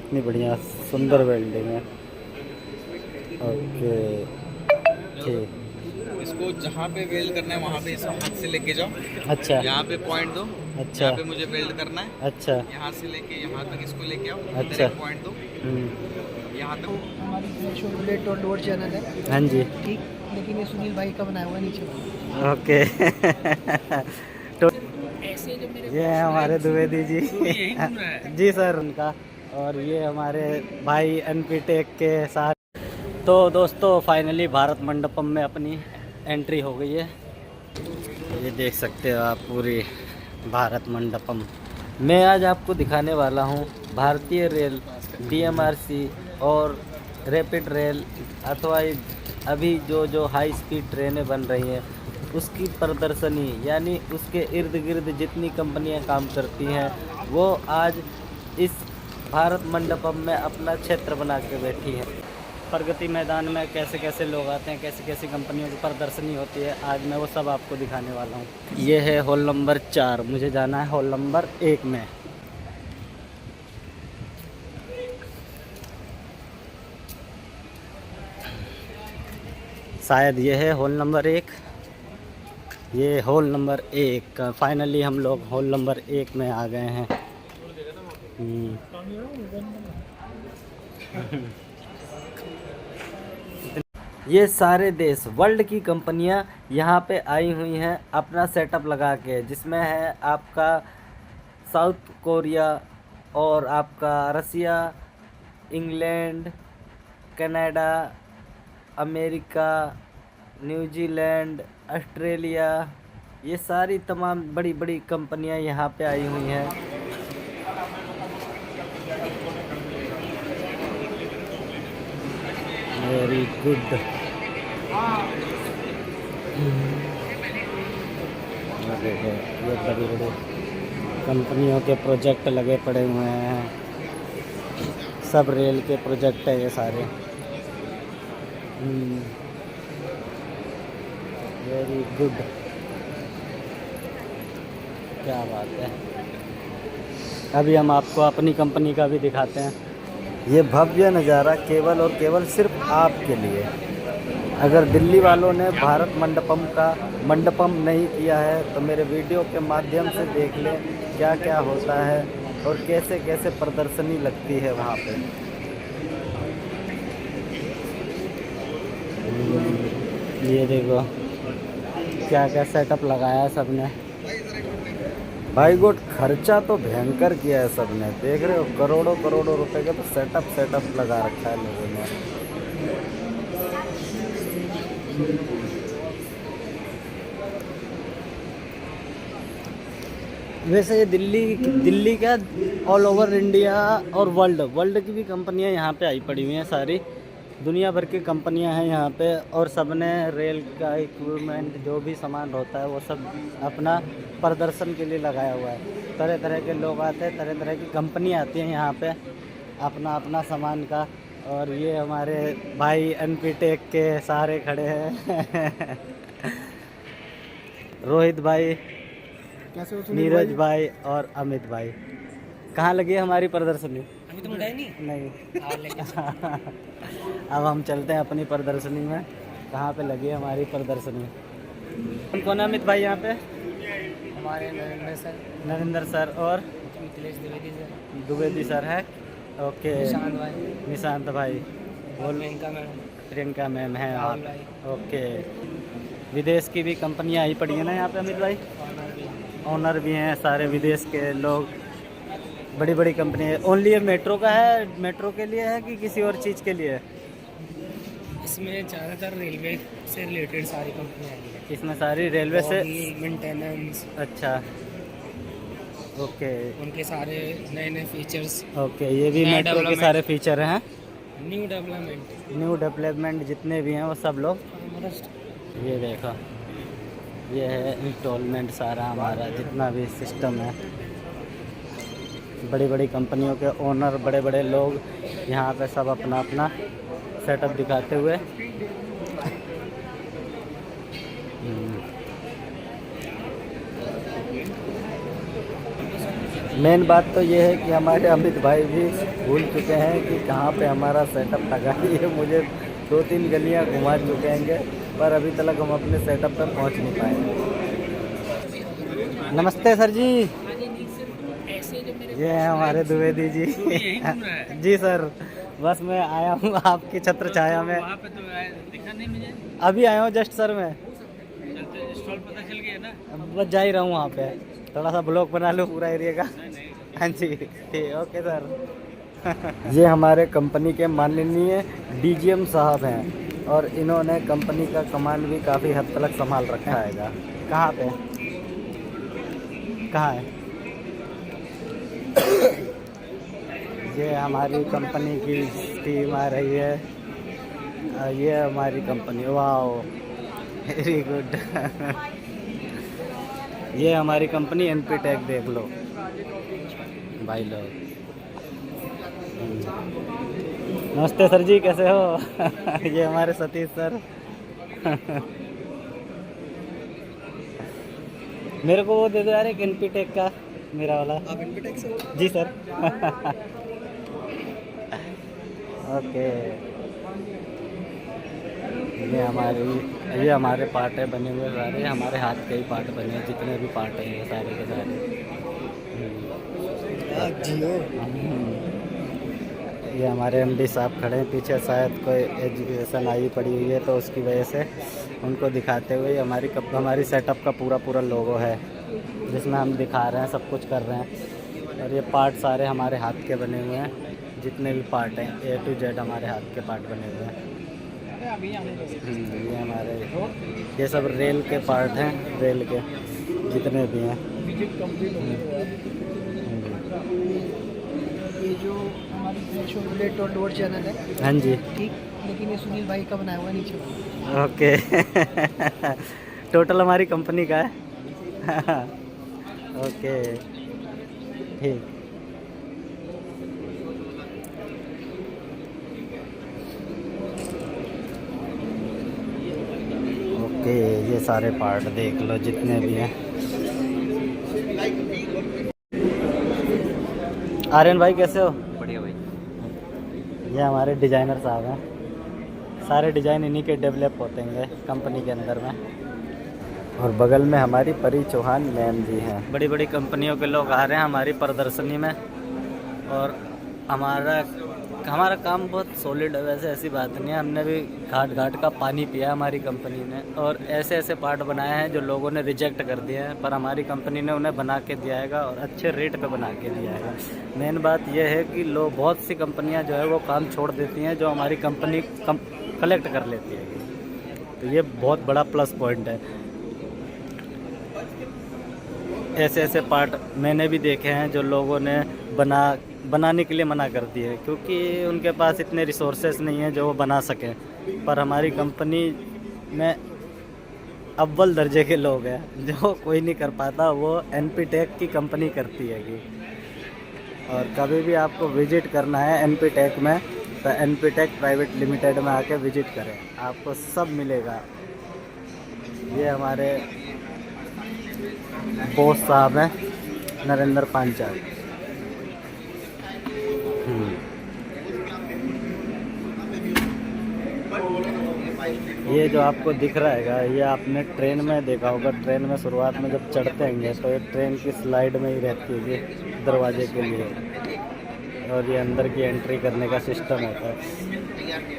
कितनी बढ़िया सुंदर बिल्डिंग है। ओके ठीक। इसको जहाँ पे वेल्ड करना है वहाँ पे इस हाथ से लेके जाओ। अच्छा यहाँ पे पॉइंट दो। अच्छा यहाँ पे मुझे वेल्ड करना है। अच्छा यहाँ से लेके यहाँ तक इसको लेके आओ। इधर अच्छा। एक पॉइंट दो। यहाँ तक। हमारी शो बुलेट और डोर चैनल है। हाँ जी ठीक, लेकिन ये सुनील भाई का बनाया हुआ है नीचे वाला। ओके। तो ऐसे जब मेरे ये है हमारे द्विवेदी जी। यही घूम रहा है। जी सर उनका। और ये हमारे भाई एनपी टेक के साथ। तो दोस्तों फाइनली भारत मंडपम में अपनी एंट्री हो गई है। ये देख सकते हो आप पूरी भारत मंडपम। मैं आज आपको दिखाने वाला हूँ भारतीय रेल, डीएमआरसी और रैपिड रेल अथवा अभी जो हाई स्पीड ट्रेनें बन रही हैं उसकी प्रदर्शनी, यानी उसके इर्द गिर्द जितनी कंपनियां काम करती हैं वो आज इस भारत मंडपम में अपना क्षेत्र बना के बैठी हैं। प्रगति मैदान में कैसे कैसे लोग आते हैं, कैसे कैसी कंपनियों की प्रदर्शनी होती है, आज मैं वो सब आपको दिखाने वाला हूँ। ये है हॉल नंबर 4, मुझे जाना है हॉल नंबर 1 में। शायद ये है हॉल नंबर 1। ये हॉल नंबर 1। फाइनली हम लोग हॉल नंबर 1 में आ गए हैं। ये सारे देश वर्ल्ड की कंपनियां यहाँ पे आई हुई हैं अपना सेटअप लगा के, जिसमें है आपका साउथ कोरिया और आपका Russia, England, Canada, America, New Zealand, Australia, ये सारी तमाम बड़ी बड़ी कंपनियां यहाँ पे आई हुई हैं। Very good. देखो ये बड़ी बड़ी कंपनियों के प्रोजेक्ट लगे पड़े हुए हैं, सब रेल के प्रोजेक्ट है ये सारे। वेरी गुड, क्या बात है। अभी हम आपको अपनी कंपनी का भी दिखाते हैं। ये भव्य नज़ारा केवल और केवल सिर्फ आपके लिए। अगर दिल्ली वालों ने भारत मंडपम नहीं किया है तो मेरे वीडियो के माध्यम से देख लें क्या क्या होता है और कैसे कैसे प्रदर्शनी लगती है वहाँ पे। ये देखो क्या क्या सेटअप लगाया है सबने। भाई गुड, खर्चा तो भयंकर किया है सबने, देख रहे हो करोड़ों करोड़ों रुपए का तो सेटअप लगा रखा है लोगों ने। वैसे ये दिल्ली क्या ऑल ओवर इंडिया और वर्ल्ड की भी कंपनियां यहाँ पे आई पड़ी हुई हैं। सारी दुनिया भर की कंपनियां हैं यहाँ पे, और सब ने रेल का इक्विपमेंट जो भी सामान होता है वो सब अपना प्रदर्शन के लिए लगाया हुआ है। तरह तरह के लोग आते हैं, तरह तरह की कंपनी आती हैं यहाँ पे अपना अपना सामान का। और ये हमारे भाई एनपी टेक के सारे खड़े हैं। रोहित भाई, नीरज भाई और अमित भाई। कहाँ लगी है हमारी प्रदर्शनी? अभी तुम गए नहीं? अब हम चलते हैं अपनी प्रदर्शनी में, कहाँ पे लगी है हमारी प्रदर्शनी। कौन है अमित भाई यहाँ पे? हमारे नरेंद्र सर और मिथिलेश द्विवेदी सर है। ओके, निशांत भाई, प्रियंका मैम है आप। ओके, विदेश की भी कंपनियाँ आई पड़ी है ना यहाँ पे अमित भाई? ऑनर भी हैं सारे विदेश के लोग, बड़ी बड़ी कंपनी है। ओनली ये मेट्रो का है, मेट्रो के लिए है कि किसी और चीज़ के लिए है? इसमें ज़्यादातर रेलवे से रिलेटेड सारी कंपनियाँ आई हैं। इसमें सारी रेलवे से मेंटेनेंस। अच्छा, ओके, उनके सारे नए नए फीचर्स। ओके, ये भी मेट्रो के सारे फीचर हैं। न्यू डेवलपमेंट जितने भी हैं वो सब लोग। ये देखो, ये है इंस्टॉलमेंट सारा हमारा जितना भी सिस्टम है। बड़ी बड़ी कंपनियों के ओनर, बड़े बड़े लोग यहाँ पे सब अपना अपना सेटअप दिखाते हुए। मेन बात तो ये है कि हमारे अमित भाई भी भूल चुके हैं कि कहाँ पे हमारा सेटअप लगा है। ये मुझे 2-3 गलियाँ घुमा चुके हैं, पर अभी तक हम अपने सेटअप पर पहुँच नहीं पाए। नमस्ते सर जी। ये हैं हमारे द्विवेदी जी। जी सर, बस मैं आया हूँ आपकी छत्र छाया में। वहाँ पे तो दिखा नहीं मुझे। अभी आया हूँ जस्ट सर मैं, स्टॉल पता चल गया ना। बस जा ही रहा हूँ वहाँ पे, थोड़ा सा ब्लॉग बना लूँ पूरा एरिया का। हाँ जी ठीक, ओके सर। ये हमारे कंपनी के माननीय डीजीएम साहब हैं और इन्होंने कंपनी का कमांड भी काफ़ी हद तक संभाल रखा है। कहाँ पे, कहाँ है? ये हमारी कंपनी की टीम आ रही है। ये हमारी कंपनी, वाओ वेरी गुड। ये हमारी कंपनी एनपी टेक, देख लो भाई लोग। नमस्ते सर जी, कैसे हो? ये हमारे सतीश सर। मेरे को वो दे दो यार एक एनपी टेक का, मेरा वाला। आप एनपी टेक से? जी सर। ओके, ये हमारे पार्ट है बने हुए सारे, हमारे हाथ के ही पार्ट बने हैं, जितने भी पार्ट हैं ये सारे के सारे। ये हमारे एमडी साहब खड़े हैं पीछे, शायद कोई एजुकेशन आई पड़ी हुई है तो उसकी वजह से उनको दिखाते हुए हमारी सेटअप का पूरा लोगो है जिसमें हम दिखा रहे हैं, सब कुछ कर रहे हैं। और ये पार्ट सारे हमारे हाथ के बने हुए हैं, जितने भी पार्ट हैं A to Z हमारे हाथ के पार्ट बने हुए हैं। ये हमारे ये सब रेल के पार्ट हैं, रेल के जितने भी हैं। ये जो हमारी थ्रेशोल्ड चैनल है, हाँ जी ठीक, लेकिन ये सुनील भाई का बनाया हुआ नीचे। ओके। टोटल हमारी कंपनी का है। ओके ठीक। ओके, ये सारे पार्ट देख लो जितने भी हैं। आर्यन भाई कैसे हो? बढ़िया भाई। ये हमारे डिज़ाइनर साहब हैं, सारे डिज़ाइन इन्हीं के डेवलप होते हैं कंपनी के अंदर में। और बगल में हमारी परी चौहान मैम जी हैं। बड़ी बड़ी कंपनियों के लोग आ रहे हैं हमारी प्रदर्शनी में, और हमारा काम बहुत सॉलिड है, वैसे ऐसी बात नहीं है। हमने भी घाट का पानी पिया हमारी कंपनी ने, और ऐसे ऐसे पार्ट बनाए हैं जो लोगों ने रिजेक्ट कर दिए हैं, पर हमारी कंपनी ने उन्हें बना के दिया है और अच्छे रेट पे बना के दिया है। मेन बात यह है कि बहुत सी कंपनियां जो है वो काम छोड़ देती हैं जो हमारी कंपनी कलेक्ट कर लेती है, तो ये बहुत बड़ा प्लस पॉइंट है। ऐसे ऐसे पार्ट मैंने भी देखे हैं जो लोगों ने बनाने के लिए मना कर दिए, क्योंकि उनके पास इतने रिसोर्सेस नहीं हैं जो वो बना सकें। पर हमारी कंपनी में अव्वल दर्जे के लोग हैं, जो कोई नहीं कर पाता वो एनपी टेक की कंपनी करती है। और कभी भी आपको विजिट करना है एनपी टेक में तो एनपी टेक प्राइवेट लिमिटेड में आके विजिट करें, आपको सब मिलेगा। ये हमारे बॉस साहब हैं नरेंद्र पांचाल। ये जो आपको दिख रहा है ये आपने ट्रेन में देखा होगा। ट्रेन में शुरुआत में जब चढ़ते हैं तो ये ट्रेन की स्लाइड में ही रहती है दरवाजे के लिए, और ये अंदर की एंट्री करने का सिस्टम होता है।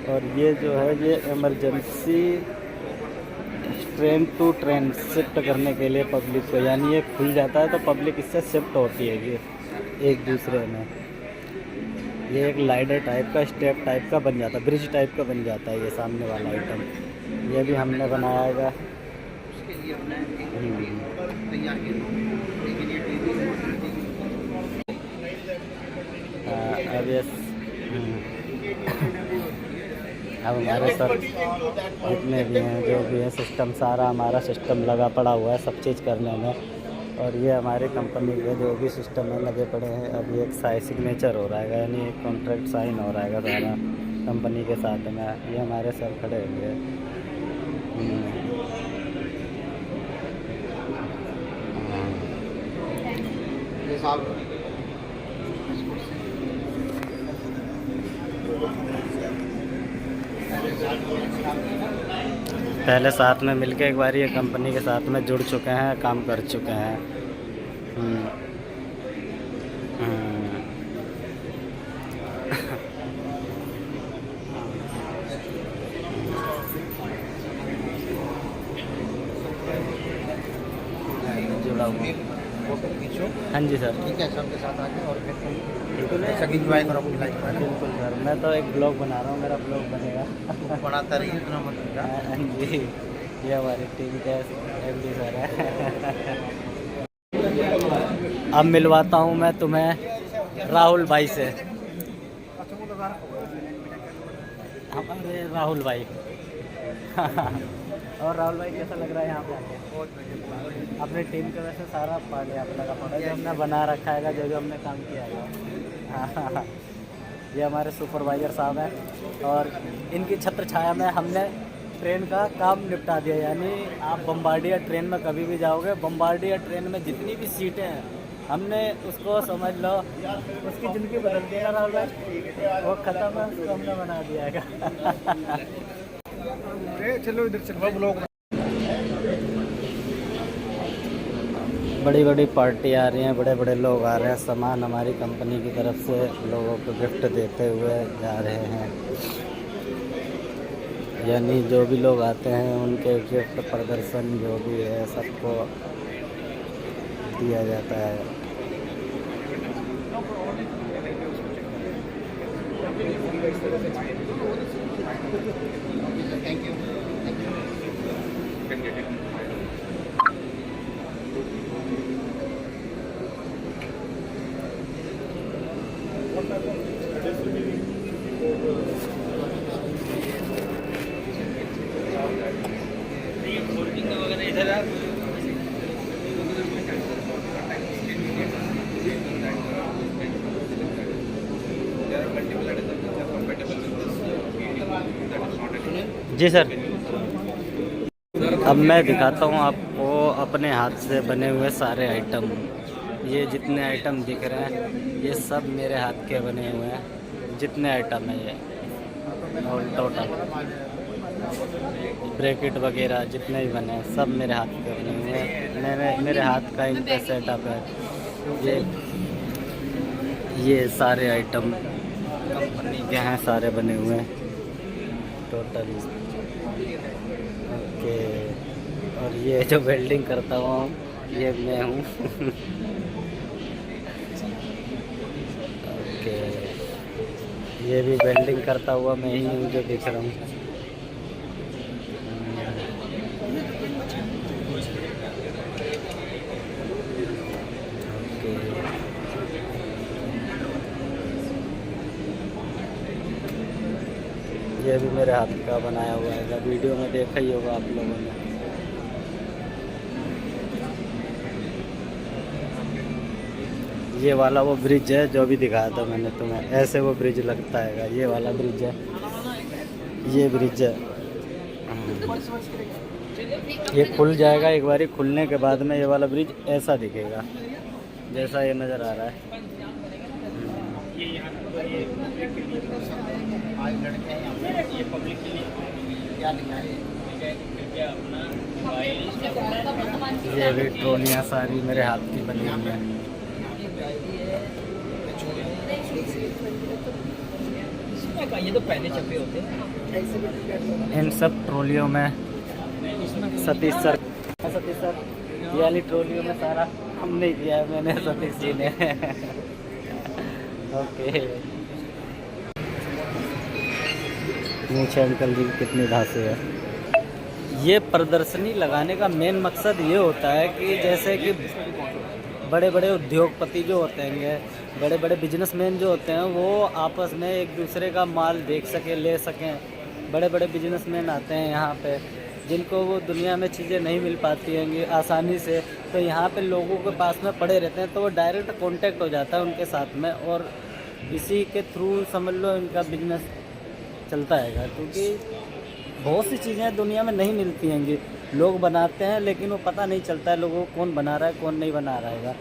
और ये जो है ये emergency train to train shift करने के लिए पब्लिक को, यानी ये खुल जाता है तो पब्लिक इससे शिफ्ट होती है ये एक दूसरे में। ये एक लाइडर टाइप का, स्टेप टाइप का बन जाता है, ब्रिज टाइप का बन जाता है ये सामने वाला आइटम। ये भी हमने बनाया है। अब हमारे सर जितने भी हैं जो भी है सिस्टम, सारा हमारा सिस्टम लगा पड़ा हुआ है सब चीज़ करने में। और ये हमारी कंपनी के जो भी सिस्टम में लगे पड़े हैं। अब ये एक सिग्नेचर हो रहा है, यानी एक कॉन्ट्रैक्ट साइन हो रहा है सारा कंपनी के साथ में। ये हमारे सर खड़े हुए हैं। पहले साथ में मिलके एक बार ये कंपनी के साथ में जुड़ चुके हैं, काम कर चुके हैं। जुड़ा हुआ। हाँ जी सर, ठीक है, सबके साथ आके और फिर बिल्कुल सभी इंजॉय करो अपनी लाइफ में। बिल्कुल सर, मैं तो एक ब्लॉग बना रहा हूँ, मेरा ब्लॉग बनेगा। बनाता रहिए, इतना मत कीजिए। हाँ जी, ये हमारी टीम के MD सर है। अब मिलवाता हूँ मैं तुम्हें राहुल भाई से, हमारे राहुल भाई। और राहुल भाई कैसा लग रहा है यहाँ पे आके? अपनी टीम के वैसे सारा पार्ट है अपना का फोटो जो हमने बना रखा है, जो जो हमने काम किया है। हाँ, ये हमारे सुपरवाइज़र साहब हैं और इनकी छत्र छाया में हमने ट्रेन का काम निपटा दिया। यानी आप बम्बार्डियर ट्रेन में कभी भी जाओगे, बम्बार्डियर ट्रेन में जितनी भी सीटें हैं हमने उसको समझ लो उसकी ज़िंदगी बदल दी है राहुल भाई, वो ख़त्म है, उसको हमने बना दिया है। चलो इधर चलो ब्लॉग। बड़ी बड़ी पार्टी आ रही हैं, बड़े बड़े लोग आ रहे हैं, सामान हमारी कंपनी की तरफ से लोगों को गिफ्ट देते हुए जा रहे हैं। यानी जो भी लोग आते हैं उनके गिफ्ट प्रदर्शन जो भी है सबको दिया जाता है। जी सर, अब मैं दिखाता हूँ आपको अपने हाथ से बने हुए सारे आइटम। ये जितने आइटम दिख रहे हैं ये सब मेरे हाथ के बने हुए हैं, जितने आइटम हैं ये और टोटल ब्रैकेट वगैरह जितने भी बने हैं सब मेरे हाथ के बने हुए हैं। मेरे हाथ का इनका सेटअप है। ये सारे आइटम कंपनी के हैं, सारे बने हुए हैं टोटल। ओके, और ये जो वेल्डिंग करता हुआ हूँ ये मैं हूँ। ओके, ये भी वेल्डिंग करता हुआ मैं ही हूँ जो दिख रहा हूँ। ओके, ये भी मेरे हाथ का बनाया हुआ है, वीडियो में देखा ही होगा आप लोगों ने। ये वाला वो ब्रिज है जो भी दिखाया था मैंने तुम्हें, ऐसे वो ब्रिज लगता है, ये वाला ब्रिज है, ये ब्रिज है। ये खुल जाएगा एक बारी, खुलने के बाद में ये वाला ब्रिज ऐसा दिखेगा जैसा ये नज़र आ रहा है। ये भी ट्रॉलियाँ सारी मेरे हाथ की बनी हुई हैं। ये तो पहले छपे होते हैं। इन सब ट्रॉलियों में सतीश सर ये वाली ट्रॉलियों में सारा हमने किया है, मैंने सतीश जी ने। ओके, नीचे अंकल जी कितनी धांसू है। ये प्रदर्शनी लगाने का मेन मकसद ये होता है कि जैसे कि बड़े बड़े उद्योगपति जो होते हैं, बड़े बड़े बिजनेसमैन जो होते हैं, वो आपस में एक दूसरे का माल देख सकें, ले सकें। बड़े बड़े बिजनेसमैन आते हैं यहाँ पे, जिनको वो दुनिया में चीज़ें नहीं मिल पाती हैं आसानी से, तो यहाँ पे लोगों के पास में पड़े रहते हैं, तो वो डायरेक्ट कांटेक्ट हो जाता है उनके साथ में, और इसी के थ्रू समझ लो इनका बिजनेस चलता है। क्योंकि बहुत सी चीज़ें दुनिया में नहीं मिलती हैं, लोग बनाते हैं लेकिन वो पता नहीं चलता है लोगों को कौन बना रहा है कौन नहीं बना रहा है।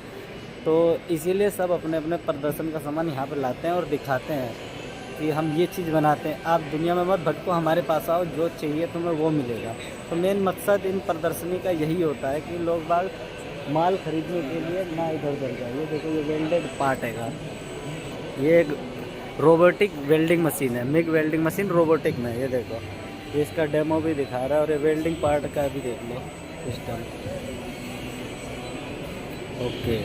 तो इसीलिए सब अपने अपने प्रदर्शन का सामान यहाँ पर लाते हैं और दिखाते हैं। कि हम ये चीज़ बनाते हैं। आप दुनिया में मत भटको, हमारे पास आओ, जो चाहिए तुम्हें वो मिलेगा। तो मेन मकसद इन प्रदर्शनी का यही होता है कि लोग बाग माल खरीदने के लिए ना इधर उधर जाए। ये देखो ये वेल्डेड पार्ट है, ये एक रोबोटिक वेल्डिंग मशीन है, मिग वेल्डिंग मशीन रोबोटिक में। ये देखो ये इसका डेमो भी दिखा रहा है और ये वेल्डिंग पार्ट का भी देख लो सिस्टम। ओके,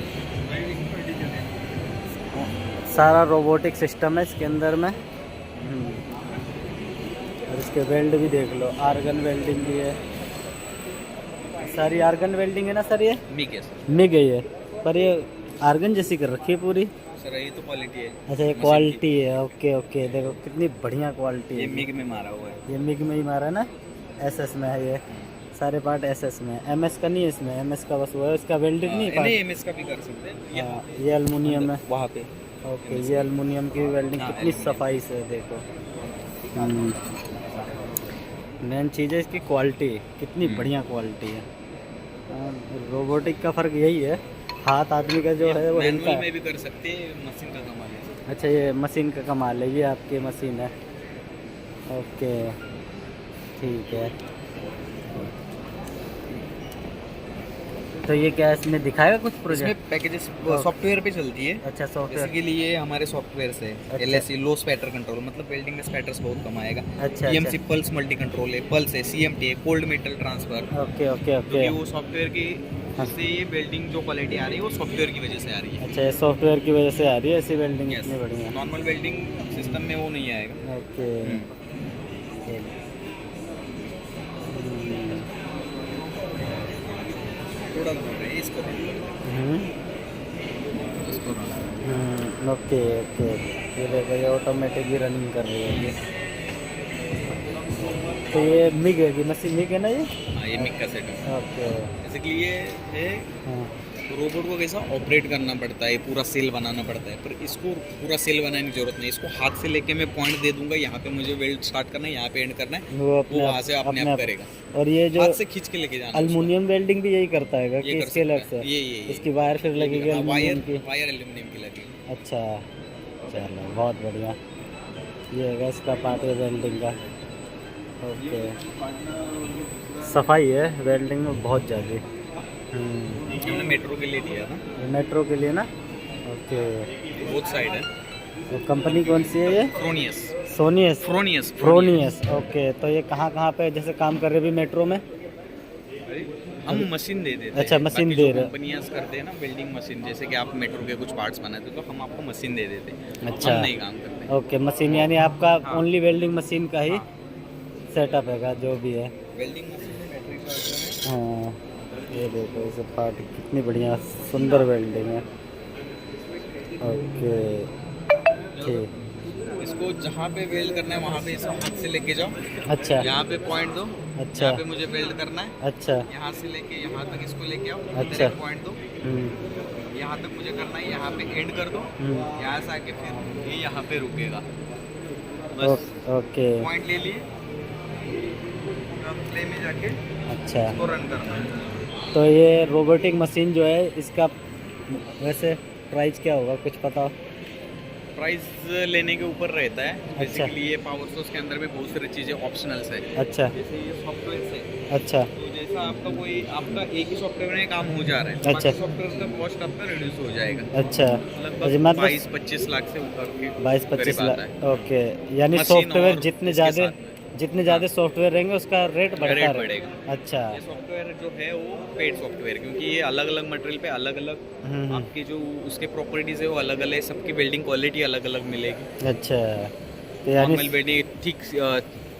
सारा रोबोटिक सिस्टम है इसके अंदर में। और इसके वेल्ड भी देख लो, आर्गन वेल्डिंग भी है, सारी आर्गन वेल्डिंग है ना सर? ये मिग है सर। मिग है ये, पर ये आर्गन जैसी कर रखी है पूरी। सर ये तो क्वालिटी है। अच्छा ये क्वालिटी है, ओके ओके। देखो कितनी बढ़िया क्वालिटी ये है। मिग में मारा हुआ है। ये मिग में ही मारा है ना, एसएस में है ये सारे पार्ट, एसएस में। एमएस का नहीं है इसमें, एमएस का बस वो है, इसका वेल्डेड नहीं है नहीं एमएस का भी कर सकते हैं। हाँ, ये एल्युमिनियम है। वहाँ पे ओके, ये एल्युमिनियम की वेल्डिंग हाँ, कितनी एल्युमिनियम। सफाई से है, देखो। मेन चीज़ है इसकी क्वालिटी, कितनी बढ़िया क्वालिटी है। रोबोटिक का फ़र्क यही है, हाथ आदमी का जो है वो हिलता मैनुअल है। में भी कर सकते हैं, मशीन का कमाल है। अच्छा ये मशीन का कमाल है, ये आपकी मशीन है। ओके ठीक है। तो ये क्या इसमें दिखाएगा कुछ प्रोजेक्ट? इसमें पैकेजेस सॉफ्टवेयर पे चलती है। अच्छा सॉफ्टवेयर। जैसे के लिए हमारे सॉफ्टवेयर से अच्छा। LSC लो स्पैटर कंट्रोल, मतलब वेल्डिंग में स्पैटर्स बहुत कम आएगा। अच्छा PMC पल्स मल्टी कंट्रोल है, पल्स है, CMT है, cold metal transfer. Okay okay okay. क्योंकि वो सॉफ्टवेयर की जिससे ये वेल्डिंग जो क्वालिटी आ रही है वो सॉफ्टवेयर की वजह से आ रही है। अच्छा ये सॉफ्टवेयर की वजह से आ रही है ऐसी वेल्डिंग, Yes. इतनी बढ़िया। नॉर्मल वेल्डिंग सिस्टम में वो नहीं आएगा। ओके थोड़ा बोल रहे हैं इसको run करो। हम्म, इसको run करो। Okay okay. ये देखो ये ऑटोमेटिक ही रनिंग कर रही है ये। तो ये मिग है कि मशीन मिग है ना ये? हाँ ये मिग का सेटअप। ओके बेसिकली ये है हाँ। रोबोट को कैसा ऑपरेट करना पड़ता है, पूरा सेल बनाना पड़ता है, पर इसको पूरा सेल बनाने की जरूरत नहीं। इसको हाथ से लेके मैं पॉइंट दे दूंगा, यहाँ पे मुझे वेल्ड स्टार्ट करना है, यहाँ पे एंड करना है, वो वो वहाँ से अपने आप करेगा। और ये जो हाथ से खींच के लेके जाना है उसको। एल्युमिनियम वेल्डिंग भी यही करता है ये कि कर इसके अलग सकता से? है। ये इसकी वायर फिर लगेगी हाँ, एल्युमिनियम की? वायर एल्यूमिनियम की लगेगी। अच्छा चलो बहुत बढ़िया। ये है इसका पार्ट है वेल्डिंग का। ओके सफाई है वेल्डिंग में बहुत ज़्यादा। हमने मेट्रो के लिए दिया था, मेट्रो के लिए ना? ओके। बोथ साइड है। तो कंपनी कौन सी है ये? फ्रोनियस। सोनियस? फ्रोनियस। फ्रोनियस। ओके। तो ये कहाँ कहाँ पे जैसे काम कर रहे हैं अभी मेट्रो में? हम मशीन दे देते हैं। अच्छा, मशीन बाकी दे जो रहे हो। कंपनियां करते हैं ना वेल्डिंग मशीन, जैसे कि आप मेट्रो के कुछ पार्ट्स बनाते हो तो हम आपको मशीन दे देते हैं। अच्छा। हम नहीं काम करते। ओके मशीन यानी आपका हाँ। ओनली वेल्डिंग मशीन का ही सेटअप है जो भी है। वेल्डिंग मशीन में बैटरी का हाँ ये देखो इसे पार्ट कितनी बढ़िया सुंदर वेल्डिंग है। ओके ठीक। इसको जहाँ पे वेल्ड करना है वहाँ पे इसको हाथ से लेके जाओ, अच्छा यहाँ पे पॉइंट दो, अच्छा यहाँ पे मुझे वेल्ड करना है, अच्छा यहाँ से लेके यहाँ तक इसको लेके आओ, अच्छा। पॉइंट दो, हम्म, यहाँ तक मुझे करना है, यहाँ पे एंड कर दो, यहाँ से आके फिर ये यहाँ पे रुकेगा। बस ओके पॉइंट ले लिए, अब प्ले में जाके अच्छा। इसको रन करना है। तो ये रोबोटिक मशीन जो है इसका वैसे प्राइस क्या होगा कुछ पता? प्राइस लेने के ऊपर रहता है। अच्छा। बेसिकली ये पावर सोर्स के अंदर में बहुत सारी चीज़ें ऑप्शनल्स है। अच्छा जैसे ये सॉफ्टवेयर से, अच्छा तो जैसा आपका एक ही सॉफ्टवेयर में काम हो जा रहा है, अच्छा। बाकी सॉफ्टवेयर का कॉस्ट आपका रिड्यूस हो जाएगा। अच्छा लगभग मतलब 22-25 लाख से ऊपर के 22-25 करीब लाख। आता है। ओके यानी मशीन सॉफ्टवेयर और जितने इसके ज़्यादा साथ। जितने ज़्यादा सॉफ्टवेयर रहेंगे उसका रेट बढ़ता रेट रहेगा। बढ़ेगा। अच्छा ये सॉफ्टवेयर जो है वो पेड सॉफ्टवेयर, क्योंकि ये अलग अलग मटेरियल पे अलग अलग आपकी जो उसके प्रॉपर्टीज है वो अलग अलग है, सबकी वेल्डिंग क्वालिटी अलग अलग मिलेगी। अच्छा तो यानी नॉर्मल वेल्डिंग ठीक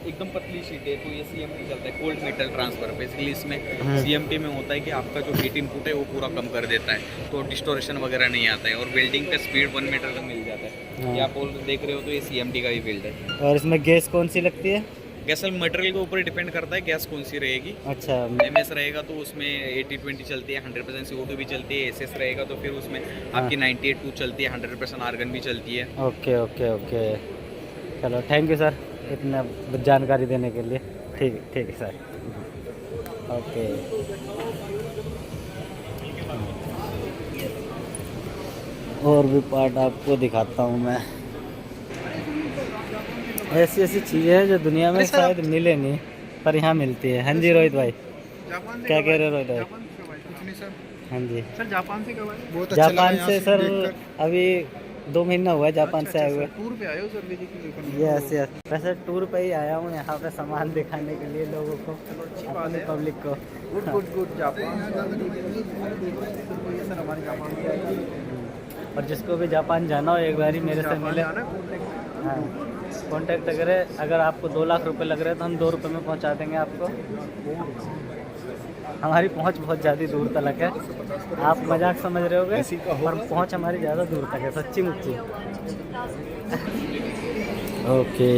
एकदम पतली शीट है तो ये CMT चलता है, कोल्ड मेटल ट्रांसफर। बेसिकली इसमें CMT में होता है कि आपका जो हीट इनपुट है वो पूरा कम कर देता है, तो डिस्टोरेशन वगैरह नहीं आता है, और वेल्डिंग का स्पीड 1 मीटर तक मिल जाता है। ये आप देख रहे हो तो ये CMT का ही वेल्ड है। और इसमें गैस कौन सी लगती है? गैस मटेरियल के ऊपर डिपेंड करता है गैस कौन सी रहेगी। अच्छा MS रहेगा तो उसमें 80-20 चलती है, 100% CO2 भी चलती है। SS रहेगा तो फिर उसमें आपकी 98-2 चलती है, 100% आर्गन भी चलती है। ओके ओके ओके चलो थैंक यू सर इतना जानकारी देने के लिए। ठीक है सर ओके। और भी पार्ट आपको दिखाता हूँ मैं। ऐसी ऐसी चीज़ें हैं जो दुनिया में शायद मिले नहीं, पर यहाँ मिलती है। हाँ जी रोहित भाई, जापान से क्या कब कह आए? रहे हो रोहित भाई? जापान से कब आए? कुछ नहीं सर। हाँ जी, सर जापान से कब आए? बहुत अच्छा लगा जापान यहाँ से सर देखकर। अभी 2 महीना हुआ है जापान अच्छा, से आए अच्छा, हुए। सर, टूर पे आए हो सर विजिट करने? यस यस, वैसे टूर पे ही आया हूँ यहाँ पे सामान दिखाने के लिए लोगों को, अपनी पब्लिक को। Good good good. Japan sir हमारे जापान में आए। और जिसको भी जापान जाना हो एक बार ही मेरे से जापान मिले। जाना है? हाँ, कॉन्टैक्ट करें। अगर आपको 2 लाख रुपए लग रहे हैं तो हम 2 रुपये में पहुंचा देंगे आपको। हमारी पहुंच बहुत ज़्यादा दूर तक है, आप मजाक समझ रहे होगे, पर पहुंच हमारी ज़्यादा दूर तक है, सच्ची मुच्ची। ओके,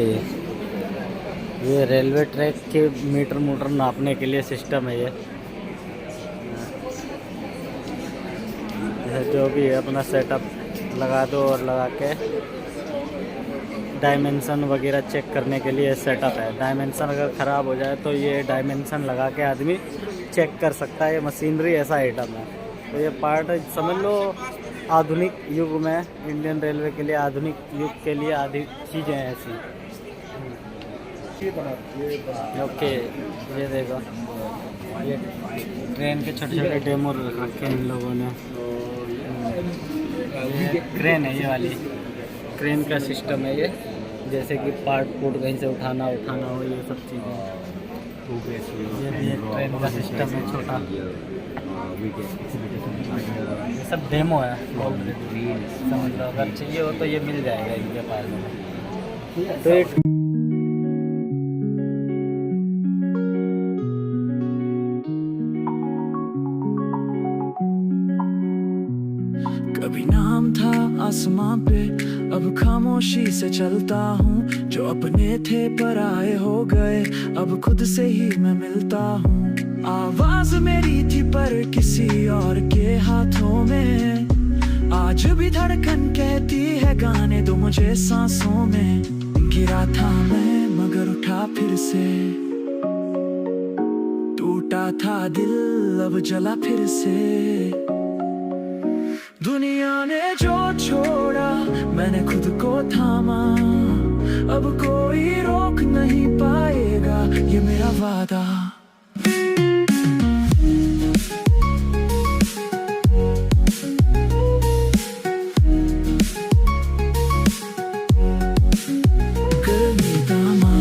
ये रेलवे ट्रैक के मीटर मूटर नापने के लिए सिस्टम है ये। जो भी है अपना सेटअप लगा दो और लगा के डायमेंशन वगैरह चेक करने के लिए सेटअप है। डायमेंशन अगर ख़राब हो जाए तो ये डायमेंशन लगा के आदमी चेक कर सकता है। ये मशीनरी ऐसा आइटम है, तो ये पार्ट समझ लो आधुनिक युग में, इंडियन रेलवे के लिए आधुनिक युग के लिए आधी चीज़ें हैं ऐसी। ओके, ये देखो, ये ट्रेन के छोटे छोटे डेमो रखे हैं इन लोगों ने। ये क्रेन है, ये वाली क्रेन का सिस्टम है ये, जैसे कि पार्ट कूट कहीं से उठाना हो, ये सब चीज़ें। ये भी एक ट्रेन का सिस्टम है छोटा। ये सब डेमो है ऑलरेडी, समझ लो। अगर चाहिए हो तो ये मिल जाएगा इनके पास में। तो ये कभी नाम था आसमां पे, अब खामोशी से चलता हूँ। जो अपने थे पराए हो गए, अब खुद से ही मैं मिलता हूँ। आवाज मेरी थी पर किसी और के हाथों में, आज भी धड़कन कहती है गाने दो मुझे सांसों में। गिरा था मैं मगर उठा फिर से, टूटा था दिल अब जला फिर से। दुनिया ने जो छोड़ा मैंने खुद को थामा, अब कोई रोक नहीं पाएगा ये मेरा वादा। गर्मी दामा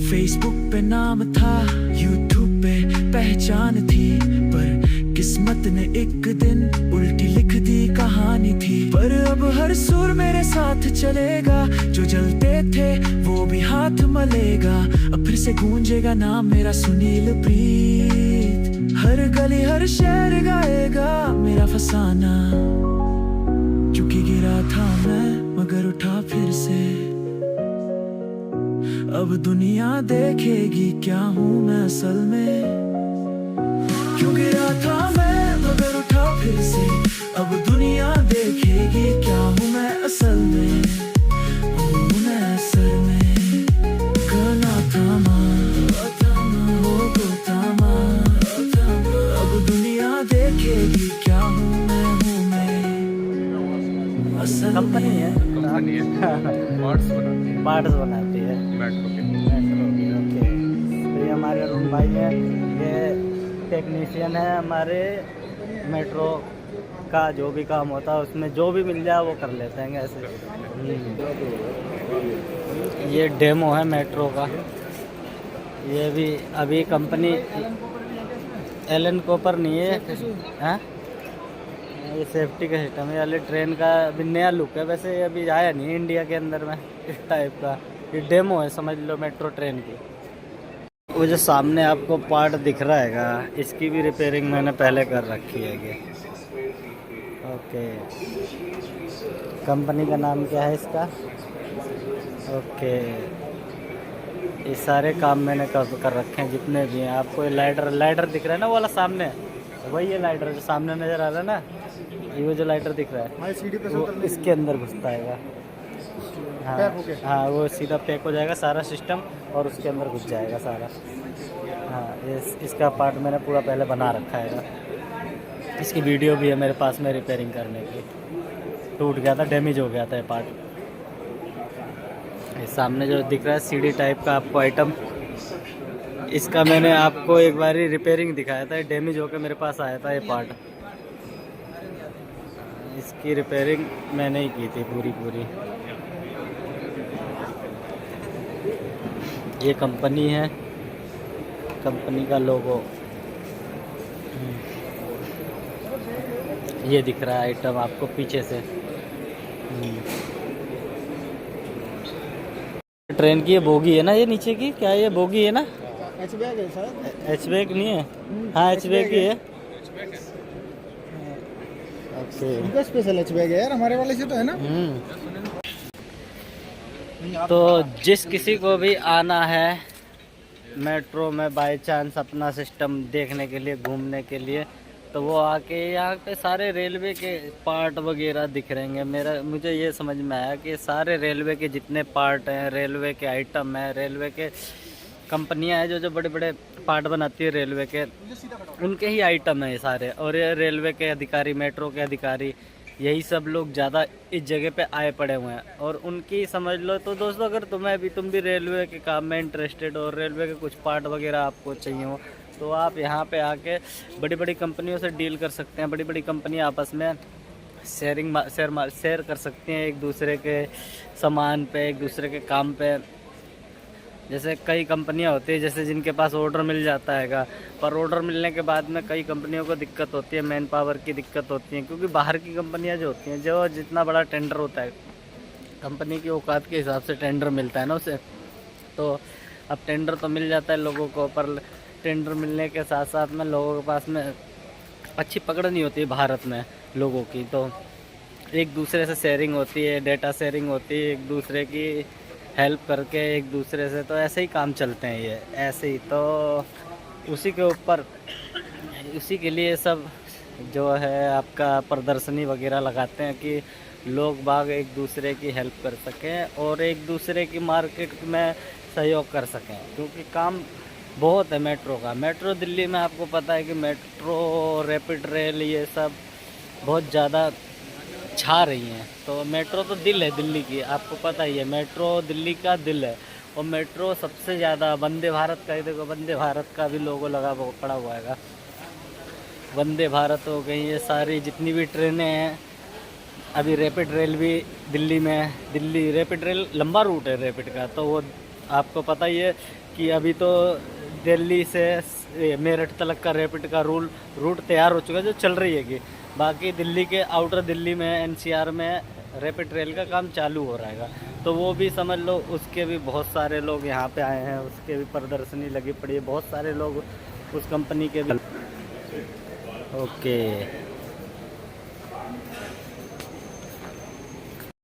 फेसबुक पे नाम था, यूट्यूब पे पहचान थी, पर किस्मत ने एक दिन उल्टी लिख दी कहानी थी। पर अब हर सुर मेरे साथ चलेगा, जो जलते थे वो भी हाथ मलेगा। अब फिर से गूंजेगा नाम मेरा सुनील प्रीत, हर गली हर शहर गाएगा मेरा फसाना। चुकी गिरा था मैं मगर उठा फिर से, अब दुनिया देखेगी क्या हूँ मैं असल में। क्यों गिरा था मैं मगर उठा फिर से, अब दुनिया देखेगी क्या हूँ मैं असल में। हूँ मैं असल में गला थामा, हो तो थामा। अब दुनिया देखेगी क्या हूँ मैं असल कंपनी है, कंपनी है, पार्ट्स बनाती है पार्ट्स बनाती है। मेट्रो के। ओके, तो ये हमारे अरुण भाई हैं, ये टेक्नीशियन है हमारे। मेट्रो का जो भी काम होता है उसमें जो भी मिल जाए वो कर लेते हैं ऐसे। ये डेमो है मेट्रो का। ये भी अभी कंपनी एलन कोपर नहीं है, हाँ? ये सेफ्टी का सिस्टम है। वाले ट्रेन का अभी नया लुक है, वैसे ये अभी आया नहीं इंडिया के अंदर में इस टाइप का। ये डेमो है समझ लो मेट्रो ट्रेन की। वो जो सामने आपको पार्ट दिख रहा हैगा, इसकी भी रिपेयरिंग मैंने पहले कर रखी है ये। ओके, कंपनी का नाम क्या है इसका? ओके, ये सारे काम मैंने कर रखे हैं जितने भी हैं। आपको ये लाइटर दिख रहा है ना, वो वाला सामने, वही है लाइटर जो सामने नज़र आ रहा है ना, ये वो जो लाइटर दिख रहा है वो इसके अंदर घुसता है। हाँ हाँ, वो सीधा पैक हो जाएगा सारा सिस्टम और उसके अंदर घुस जाएगा सारा। हाँ, इसका पार्ट मैंने पूरा पहले बना रखा है। इसकी वीडियो भी है मेरे पास में रिपेयरिंग करने की। टूट गया था, डैमेज हो गया था ये पार्ट। ये सामने जो दिख रहा है सीडी टाइप का आपको आइटम, इसका मैंने आपको एक बार रिपेयरिंग दिखाया था। डैमेज होकर मेरे पास आया था ये पार्ट। इसकी रिपेयरिंग मैंने ही की थी पूरी। ये कंपनी है, कंपनी का लोगो ये दिख रहा है आइटम आपको पीछे से। ट्रेन की ये बोगी है ना, ये नीचे की क्या है, ये बोगी है ना? एच बैग है सर। एच बैग नहीं है? हाँ एच बैग ही है। ओके, इनका स्पेशल एच बैग है यार, हमारे वाले से तो है ना। तो जिस किसी को भी आना है मेट्रो में बाय चांस अपना सिस्टम देखने के लिए, घूमने के लिए, तो वो आके यहाँ पे सारे रेलवे के पार्ट वगैरह दिख रहेंगे। मुझे ये समझ में आया कि सारे रेलवे के जितने पार्ट हैं, रेलवे के आइटम हैं, रेलवे के कंपनियां हैं जो बड़े बड़े पार्ट बनाती है रेलवे के, उनके ही आइटम है ये सारे। और ये रेलवे के अधिकारी, मेट्रो के अधिकारी, यही सब लोग ज़्यादा इस जगह पे आए पड़े हुए हैं और उनकी समझ लो। तो दोस्तों अगर तुम भी रेलवे के काम में इंटरेस्टेड हो, रेलवे के कुछ पार्ट वगैरह आपको चाहिए हो, तो आप यहाँ पे आके बड़ी बड़ी कंपनियों से डील कर सकते हैं। बड़ी बड़ी कंपनियाँ आपस में शेयर कर सकती हैं एक दूसरे के सामान पे, एक दूसरे के काम पे। जैसे कई कंपनियां होती है जैसे जिनके पास ऑर्डर मिल जाता हैगा, पर ऑर्डर मिलने के बाद में कई कंपनियों को दिक्कत होती है, मैन पावर की दिक्कत होती है, क्योंकि बाहर की कंपनियां जो होती हैं, जो जितना बड़ा टेंडर होता है, कंपनी की औकात के हिसाब से टेंडर मिलता है ना उसे। तो अब टेंडर तो मिल जाता है लोगों को, पर टेंडर मिलने के साथ साथ में लोगों के पास में अच्छी पकड़ नहीं होती है भारत में लोगों की। तो एक दूसरे से शेयरिंग होती है, डेटा शेयरिंग होती है, एक दूसरे की हेल्प करके एक दूसरे से, तो ऐसे ही काम चलते हैं ये ऐसे ही। तो उसी के ऊपर, उसी के लिए सब जो है आपका प्रदर्शनी वगैरह लगाते हैं कि लोग बाग एक दूसरे की हेल्प कर सकें और एक दूसरे की मार्केट में सहयोग कर सकें, क्योंकि काम बहुत है मेट्रो का। मेट्रो दिल्ली में आपको पता है कि मेट्रो, रैपिड रेल, ये सब बहुत ज़्यादा छा रही हैं। तो मेट्रो तो दिल है दिल्ली की, आपको पता ही है, मेट्रो दिल्ली का दिल है। और मेट्रो सबसे ज़्यादा, वंदे भारत का ही देखो, वंदे भारत का भी लोगो लगा पड़ा हुआ है। वंदे भारत हो गई, ये सारी जितनी भी ट्रेनें हैं। अभी रैपिड रेल भी दिल्ली में है। दिल्ली रैपिड रेल लंबा रूट है रैपिड का, तो वो आपको पता ही है कि अभी तो दिल्ली से मेरठ तक का रैपिड का रूट तैयार हो चुका है, जो चल रही है कि बाकी दिल्ली के आउटर दिल्ली में, एनसीआर में रैपिड रेल का काम चालू हो रहा है। तो वो भी समझ लो, उसके भी बहुत सारे लोग यहाँ पे आए हैं, उसके भी प्रदर्शनी लगी पड़ी है, बहुत सारे लोग उस कंपनी के भी। ओके।